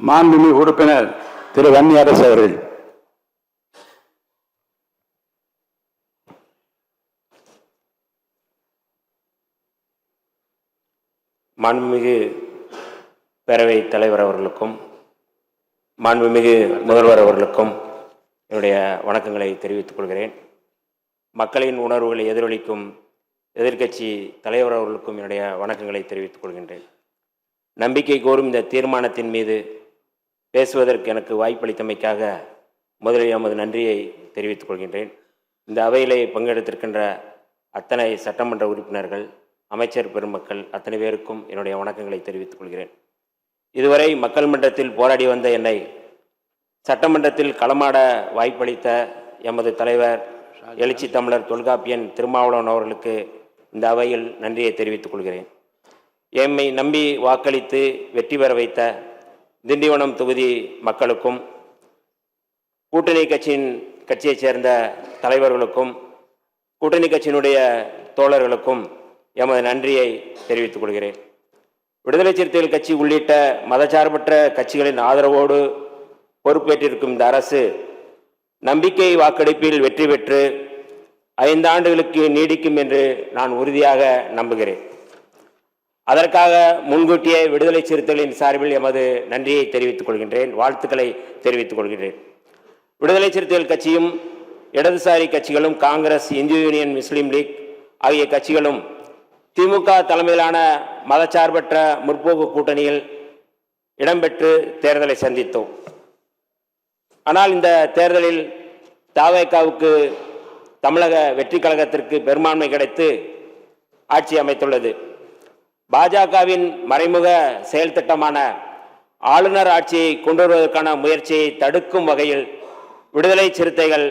மாண்புமிகு உறுப்பினர் திரு வன்னியரசு அவர்கள். மாண்புமிகு பேரவைத் தலைவர் அவர்களுக்கும் மாண்புமிகு முதல்வர் அவர்களுக்கும் என்னுடைய வணக்கங்களை தெரிவித்துக் கொள்கிறேன். மக்களின் உணர்வுகளை எதிரொலிக்கும் எதிர்க்கட்சி தலைவர் அவர்களுக்கும் என்னுடைய வணக்கங்களை தெரிவித்துக் கொள்கின்றேன். நம்பிக்கை கோரும் இந்த தீர்மானத்தின் மீது பேசுவதற்கு எனக்கு வாய்ப்பளித்தமைக்காக முதலில் எமது நன்றியை தெரிவித்துக் கொள்கின்றேன். இந்த அவையிலே பங்கெடுத்திருக்கின்ற அத்தனை சட்டமன்ற உறுப்பினர்கள், அமைச்சர் பெருமக்கள் அத்தனை பேருக்கும் என்னுடைய வணக்கங்களை தெரிவித்துக் கொள்கிறேன். இதுவரை மக்கள் மன்றத்தில் போராடி வந்த என்னை சட்டமன்றத்தில் களமாட வாய்ப்பளித்த எமது தலைவர் எழுச்சி தமிழர் தொல்காப்பியன் திருமாவளவன் அவர்களுக்கு இந்த அவையில் நன்றியை தெரிவித்துக் கொள்கிறேன். எம்மை நம்பி வாக்களித்து வெற்றி பெற வைத்த திண்டிவனம் தொகுதி மக்களுக்கும், கூட்டணி கட்சியைச் சேர்ந்த தலைவர்களுக்கும், கூட்டணி கட்சியினுடைய தோழர்களுக்கும் எமது நன்றியை தெரிவித்துக் கொள்கிறேன். விடுதலை சிறுத்தைகள் கட்சி உள்ளிட்ட மதச்சார்பற்ற கட்சிகளின் ஆதரவோடு பொறுப்பேற்றிருக்கும் இந்த அரசு நம்பிக்கை வாக்கெடுப்பில் வெற்றி பெற்று 5 ஆண்டுகளுக்கு நீடிக்கும் என்று நான் உறுதியாக நம்புகிறேன். அதற்காக முன்கூட்டியே விடுதலை சிறுத்தைகளின் சார்பில் எமது நன்றியை தெரிவித்துக் கொள்கின்றேன், வாழ்த்துக்களை தெரிவித்துக் கொள்கின்றேன். விடுதலை சிறுத்தைகள் கட்சியும் இடதுசாரி கட்சிகளும் காங்கிரஸ், இந்திய யூனியன் முஸ்லீம் லீக் ஆகிய கட்சிகளும் திமுக தலைமையிலான மதச்சார்பற்ற முற்போக்கு கூட்டணியில் இடம்பெற்று தேர்தலை சந்தித்தோம். ஆனால் இந்த தேர்தலில் தவேகாவுக்கு தமிழக வெற்றி கழகத்திற்கு பெரும்பான்மை கிடைத்து ஆட்சி அமைத்துள்ளது. பாஜகவின் மறைமுக செயல் திட்டமான ஆளுநர் ஆட்சியை கொண்டு வருவதற்கான முயற்சியை தடுக்கும் வகையில் விடுதலை சிறுத்தைகள்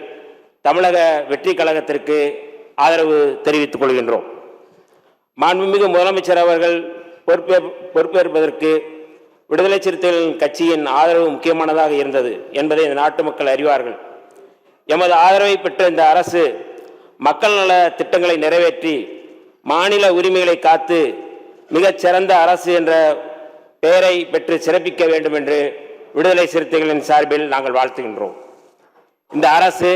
தமிழக வெற்றி கழகத்திற்கு ஆதரவு தெரிவித்துக் கொள்கின்றோம். மாண்புமிகு முதலமைச்சர் அவர்கள் பொறுப்பேற்பதற்கு விடுதலை சிறுத்தைகள் கட்சியின் ஆதரவு முக்கியமானதாக இருந்தது என்பதை இந்த நாட்டு மக்கள் அறிவார்கள். எமது ஆதரவை பெற்ற இந்த அரசு மக்கள் நல திட்டங்களை நிறைவேற்றி மாநில உரிமைகளை காத்து மிகச்சிறந்த அரசு என்ற பெயரை பெற்று சிறப்பிக்க வேண்டும் என்று விடுதலை சிறுத்தைகளின் சார்பில் நாங்கள் வாழ்த்துகின்றோம். இந்த அரசு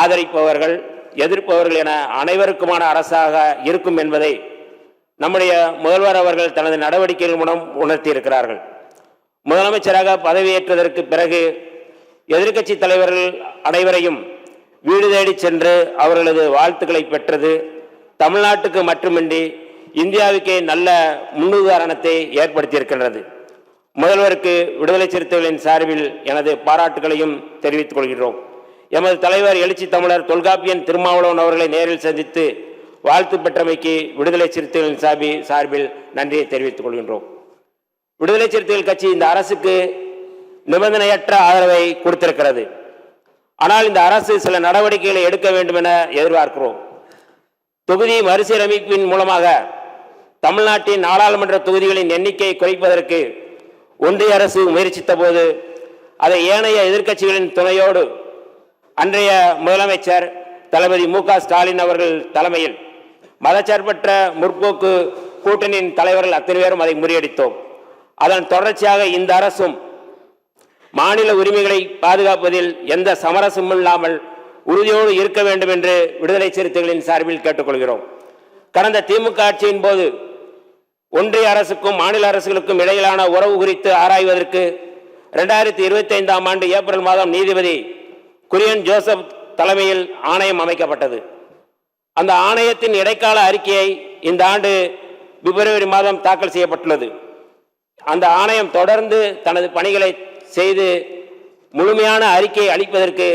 ஆதரிப்பவர்கள், எதிர்ப்பவர்கள் என அனைவருக்குமான அரசாக இருக்கும் என்பதை நம்முடைய முதல்வர் அவர்கள் தனது நடவடிக்கைகள் மூலம் உணர்த்தியிருக்கிறார்கள். முதலமைச்சராக பதவியேற்றதற்கு பிறகு எதிர்க்கட்சி தலைவர்கள் அனைவரையும் வீடு தேடி சென்று அவர்களது வாழ்த்துக்களை பெற்றது தமிழ்நாட்டுக்கு மட்டுமின்றி இந்தியாவுக்கே நல்ல முன்னுதாரணத்தை ஏற்படுத்தியிருக்கின்றது. முதல்வருக்கு விடுதலை சிறுத்தைகளின் சார்பில் எனது பாராட்டுகளையும் தெரிவித்துக் கொள்கிறோம். எமது தலைவர் எழுச்சி தமிழர் தொல்காப்பியன் திருமாவளவன் அவர்களை நேரில் சந்தித்து வாழ்த்து பெற்றமைக்கு விடுதலை சிறுத்தைகளின் சார்பில் நன்றியை தெரிவித்துக் கொள்கின்றோம். விடுதலை சிறுத்தைகள் கட்சி இந்த அரசுக்கு நிபந்தனையற்ற ஆதரவை கொடுத்திருக்கிறது. ஆனால் இந்த அரசு சில நடவடிக்கைகளை எடுக்க வேண்டும் என எதிர்பார்க்கிறோம். தொகுதி மறுசீரமைப்பின் மூலமாக தமிழ்நாட்டின் நாடாளுமன்ற தொகுதிகளின் எண்ணிக்கையை குறைப்பதற்கு ஒன்றிய அரசு முயற்சித்த போது அதை ஏனைய எதிர்க்கட்சிகளின் துணையோடு அன்றைய முதலமைச்சர் தளபதி மு.க. ஸ்டாலின் அவர்கள் தலைமையில் மதச்சார்பற்ற முற்போக்கு கூட்டணியின் தலைவர்கள் அத்தனை பேரும் அதை முறியடித்தோம். அதன் தொடர்ச்சியாக இந்த அரசும் மாநில உரிமைகளை பாதுகாப்பதில் எந்த சமரசமும் இல்லாமல் உறுதியோடு இருக்க வேண்டும் என்று விடுதலை சிறுத்தைகளின் சார்பில் கேட்டுக்கொள்கிறோம். கடந்த திமுக ஆட்சியின் போது ஒன்றிய அரசுக்கும் மாநில அரசுகளுக்கும் இடையிலான உறவு குறித்து ஆராய்வதற்கு 2025ஆம் ஆண்டு ஏப்ரல் மாதம் நீதிபதி குரியன் ஜோசப் தலைமையில் ஆணையம் அமைக்கப்பட்டது. அந்த ஆணையத்தின் இடைக்கால அறிக்கையை இந்த ஆண்டு பிப்ரவரி மாதம் தாக்கல் செய்யப்பட்டுள்ளது. அந்த ஆணையம் தொடர்ந்து தனது பணிகளை செய்து முழுமையான அறிக்கையை அளிப்பதற்கு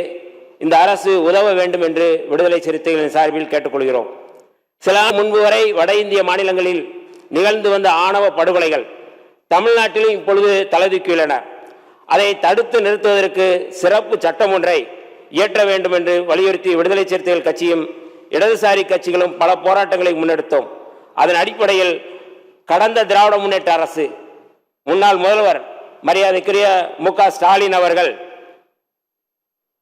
இந்த அரசு உதவ வேண்டும் என்று விடுதலை சிறுத்தைகளின் சார்பில் கேட்டுக்கொள்கிறோம். சில முன்பு வரை வட இந்திய மாநிலங்களில் நிகழ்ந்து வந்த ஆணவ படுகொலைகள் தமிழ்நாட்டிலும் இப்பொழுது தலைதூக்கியுள்ளன. அதை தடுத்து நிறுத்துவதற்கு சிறப்பு சட்டம் ஒன்றை இயற்ற வேண்டும் என்று வலியுறுத்தி விடுதலை சிறுத்தைகள் கட்சியும் இடதுசாரி கட்சிகளும் பல போராட்டங்களை முன்னெடுத்தோம். அதன் அடிப்படையில் கடந்த திராவிட முன்னேற்ற அரசு முன்னாள் முதல்வர் மரியாதைக்குரிய மு.க. ஸ்டாலின் அவர்கள்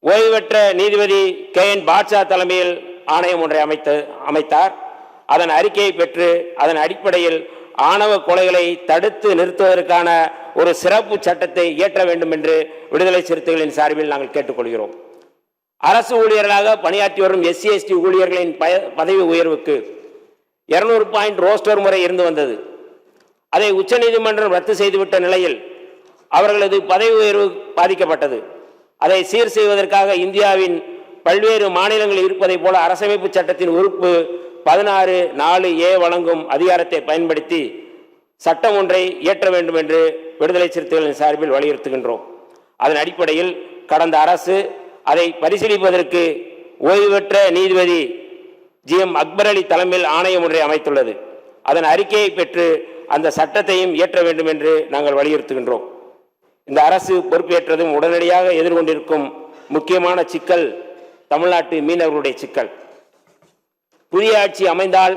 ஓய்வு பெற்ற நீதிபதி K.N. பாட்ஷா தலைமையில் ஆணையம் ஒன்றை அமைத்தார். அதன் அறிக்கையை பெற்று அதன் அடிப்படையில் ஆணவ கொலைகளை தடுத்து நிறுத்துவதற்கான ஒரு சிறப்பு சட்டத்தை இயற்ற வேண்டும் என்று விடுதலை சிறுத்தைகளின் சார்பில் நாங்கள் கேட்டுக்கொள்கிறோம். அரசு ஊழியர்களாக பணியாற்றி வரும் SC ST ஊழியர்களின் பதவி உயர்வுக்கு 200 பாயிண்ட் ரோஸ்டர் முறை இருந்து வந்தது. அதை உச்சநீதிமன்றம் ரத்து செய்துவிட்ட நிலையில் அவர்களது பதவி உயர்வு பாதிக்கப்பட்டது. அதை சீர் செய்வதற்காக இந்தியாவின் பல்வேறு மாநிலங்களில் இருப்பதை போல அரசமைப்பு சட்டத்தின் உறுப்பு 16(4)A வழங்கும் அதிகாரத்தை பயன்படுத்தி சட்டம் ஒன்றை இயற்ற வேண்டும் என்று விடுதலை சிறுத்தைகளின் சார்பில் வலியுறுத்துகின்றோம். அதன் அடிப்படையில் கடந்த அரசு அதை பரிசீலிப்பதற்கு ஓய்வு பெற்ற நீதிபதி GM அக்பர் அலி தலைமையில் ஆணையம் ஒன்றை அமைத்துள்ளது. அதன் அறிக்கையை பெற்று அந்த சட்டத்தையும் இயற்ற வேண்டும் என்று நாங்கள் வலியுறுத்துகின்றோம். இந்த அரசு பொறுப்பேற்றதும் உடனடியாக எதிர்கொண்டிருக்கும் முக்கியமான சிக்கல் தமிழ்நாட்டு மீனவர்களுடைய சிக்கல். புதிய ஆட்சி அமைந்தால்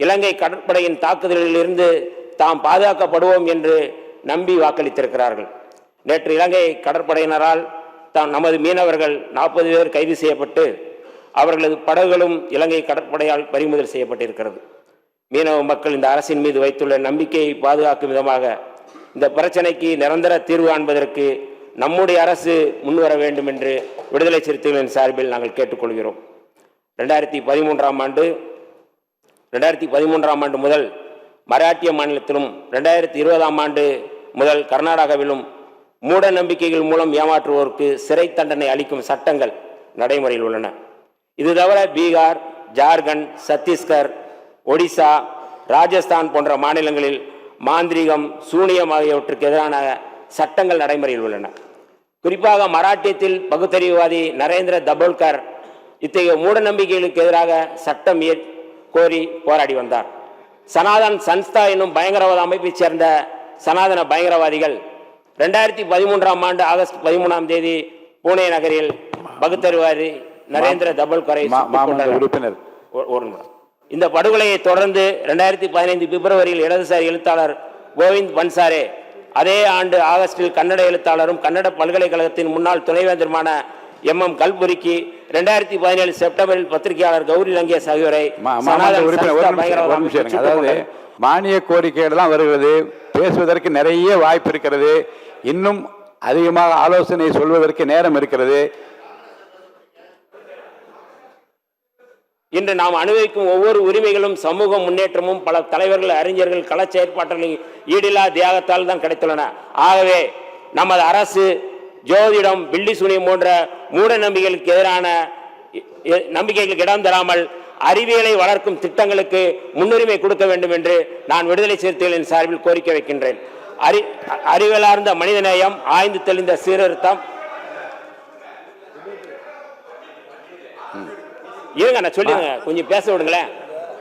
இலங்கை கடற்படையின் தாக்குதலில் இருந்து தாம் பாதுகாக்கப்படுவோம் என்று நம்பி வாக்களித்திருக்கிறார்கள். நேற்று இலங்கை கடற்படையினரால் நமது மீனவர்கள் 40 பேர் கைது செய்யப்பட்டு அவர்களது படகுகளும் இலங்கை கடற்படையால் பறிமுதல் செய்யப்பட்டிருக்கிறது. மீனவ மக்கள் இந்த அரசின் மீது வைத்துள்ள நம்பிக்கையை பாதுகாக்கும் விதமாக இந்த பிரச்சனைக்கு நிரந்தர தீர்வு காண்பதற்கு நம்முடைய அரசு முன்வர வேண்டும் என்று விடுதலை சிறுத்தைகளின் சார்பில் நாங்கள் கேட்டுக்கொள்கிறோம். 2013ஆம் ஆண்டு முதல் மராட்டிய மாநிலத்திலும் 2020ஆம் ஆண்டு முதல் கர்நாடகாவிலும் மூட நம்பிக்கைகள் மூலம் ஏமாற்றுவோருக்கு சிறை தண்டனை அளிக்கும் சட்டங்கள் நடைமுறையில் உள்ளன. இது தவிர பீகார், ஜார்க்கண்ட், சத்தீஸ்கர், ஒடிசா, ராஜஸ்தான் போன்ற மாநிலங்களில் மாந்திரீகம், சூனியம் ஆகியவற்றுக்கு எதிரான சட்டங்கள் நடைமுறையில் உள்ளன. குறிப்பாக மராட்டியத்தில் பகுத்தறிவுவாதி நரேந்திர தபோல்கர் இத்தகைய மூட நம்பிக்கைகளுக்கு எதிராக சட்டம் கோரி போராடி வந்தார். சனாதன் சன்ஸ்தா என்னும் பயங்கரவாத அமைப்பைச் சேர்ந்த சனாதன பயங்கரவாதிகள் 2013ஆம் ஆண்டு ஆகஸ்ட் 13ஆம் தேதி புனே நகரில் பகுத்தறிவாதி நரேந்திர தபோல்கரை உறுப்பினர். இந்த படுகொலையை தொடர்ந்து 2015 பிப்ரவரியில் இடதுசாரி எழுத்தாளர் கோவிந்த் பன்சாரே, அதே ஆண்டு ஆகஸ்டில் கன்னட எழுத்தாளரும் கன்னட பல்கலைக்கழகத்தின் முன்னாள் துணைவேந்தருமான MM கல்புரிக்கு, 2017 செப்டம்பரில் பத்திரிகையாளர் கௌரி லங்கேஷ் ஆகியோரை அதாவது மானிய கோரிக்கைகள் தான் வருகிறது. பேசுவதற்கு நிறைய வாய்ப்பு இருக்கிறது. இன்னும் அதிகமாக ஆலோசனை சொல்வதற்கு நேரம் இருக்கிறது. இன்று நாம் அனுபவிக்கும் ஒவ்வொரு உரிமைகளும் சமூக முன்னேற்றமும் பல தலைவர்கள், அறிஞர்கள், கள செயற்பாடுகளின் ஈடில்லா தியாகத்தால் தான் கிடைத்துள்ளன. ஆகவே நமது அரசு ஜோதிடம், பில்லி சூனியம் போன்ற மூட நம்பிக்கைகளுக்கு எதிரான நம்பிக்கைகளுக்கு இடம் தராமல் அறிவியலை வளர்க்கும் திட்டங்களுக்கு முன்னுரிமை கொடுக்க வேண்டும் என்று நான் விடுதலை சிறுத்தைகளின் சார்பில் கோரிக்கை வைக்கின்றேன். அறிவியலார்ந்த மனிதநேயம், ஆய்ந்து தெளிந்த சீர்திருத்தம். இருங்க, நான் சொல்லுங்க, கொஞ்சம் பேச விடுங்களேன்.